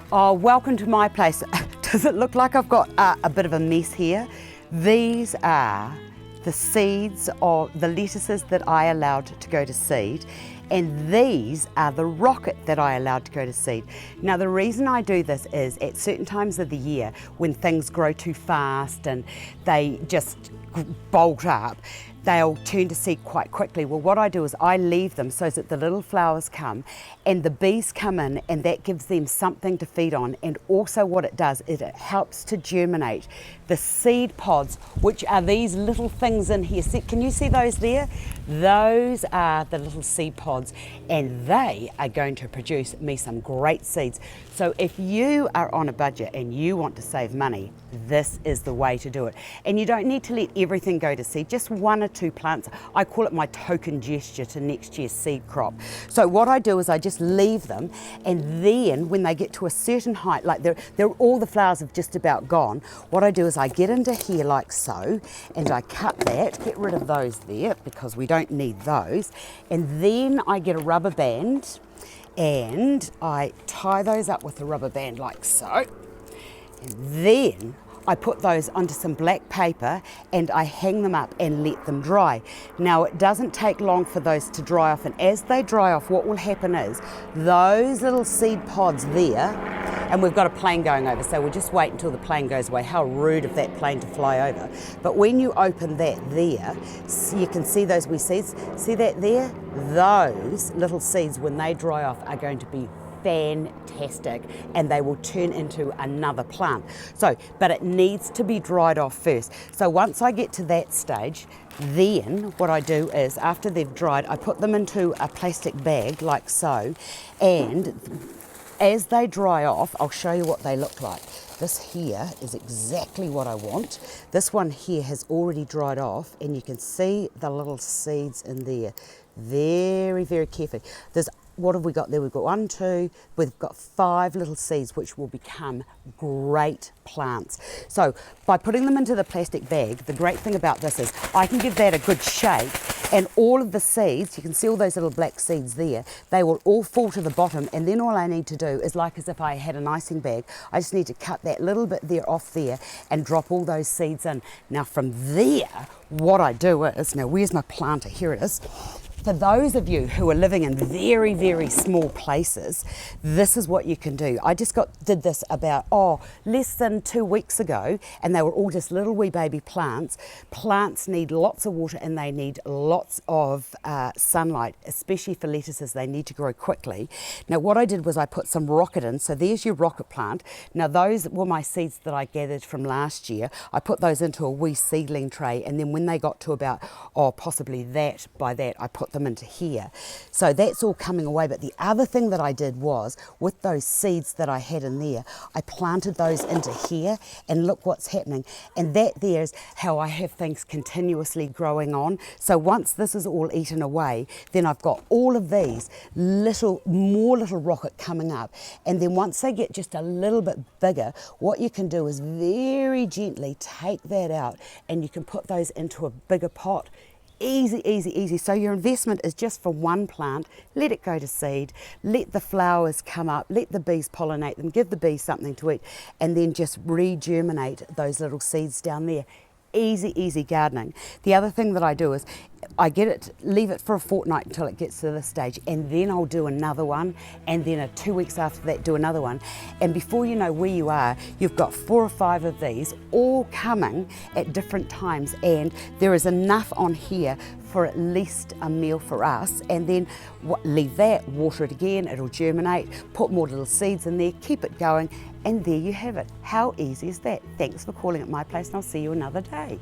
Oh, welcome to my place. Does it look like I've got a bit of a mess here? These are the seeds of the lettuces that I allowed to go to seed, and these are the rocket that I allowed to go to seed. Now the reason I do this is at certain times of the year when things grow too fast and they just bolt up, they'll turn to seed quite quickly. Well, what I do is I leave them so that the little flowers come and the bees come in, and that gives them something to feed on. And also what it does is it helps to germinate the seed pods, which are these little things in here. See, can you see those there? Those are the little seed pods, and they are going to produce me some great seeds. So if you are on a budget and you want to save money, this is the way to do it. And you don't need to let everything go to seed, just one or two plants. I call it my token gesture to next year's seed crop. So what I do is I just leave them, and then when they get to a certain height, like all the flowers have just about gone, what I do is I get into here like so, and I cut that, get rid of those there because we don't need those, and then I get a rubber band and I tie those up with a rubber band like so, and then I put those onto some black paper and I hang them up and let them dry. Now it doesn't take long for those to dry off, and as they dry off, what will happen is those little seed pods there, and we've got a plane going over, so we'll just wait until the plane goes away. How rude of that plane to fly over. But when you open that there, so you can see those wee seeds. See that there? Those little seeds, when they dry off, are going to be fantastic, and they will turn into another plant. So, but it needs to be dried off first. So once I get to that stage, then what I do is after they've dried, I put them into a plastic bag like so, and as they dry off, I'll show you what they look like. This here is exactly what I want. This one here has already dried off, and you can see the little seeds in there. Very, very carefully. What have we got there? We've got 1, 2, we've got 5 little seeds which will become great plants. So by putting them into the plastic bag, the great thing about this is I can give that a good shake, and all of the seeds, you can see all those little black seeds there, they will all fall to the bottom, and then all I need to do is, like as if I had an icing bag, I just need to cut that little bit there off there and drop all those seeds in. Now from there, what I do is, now where's my planter? Here it is. For those of you who are living in very, very small places, this is what you can do. I just did this about, less than 2 weeks ago, and they were all just little wee baby plants. Plants need lots of water and they need lots of sunlight, especially for lettuces. They need to grow quickly. Now what I did was I put some rocket in, so there's your rocket plant. Now those were my seeds that I gathered from last year. I put those into a wee seedling tray, and then when they got to about, possibly that, by that, I put them into here. So that's all coming away. But the other thing that I did was, with those seeds that I had in there, I planted those into here, and look what's happening. And that there is how I have things continuously growing on. So once this is all eaten away, then I've got all of these more little rocket coming up. And then once they get just a little bit bigger, what you can do is very gently take that out, and you can put those into a bigger pot. Easy, easy, easy. So your investment is just for one plant. Let it go to seed, let the flowers come up, let the bees pollinate them, give the bees something to eat, and then just re-germinate those little seeds down there. Easy, easy gardening. The other thing that I do is I leave it for a fortnight until it gets to this stage, and then I'll do another one, and then 2 weeks after that do another one. And before you know where you are, you've got 4 or 5 of these all coming at different times, and there is enough on here for at least a meal for us. And then leave that, water it again, it'll germinate, put more little seeds in there, keep it going, and there you have it. How easy is that? Thanks for calling at my place, and I'll see you another day.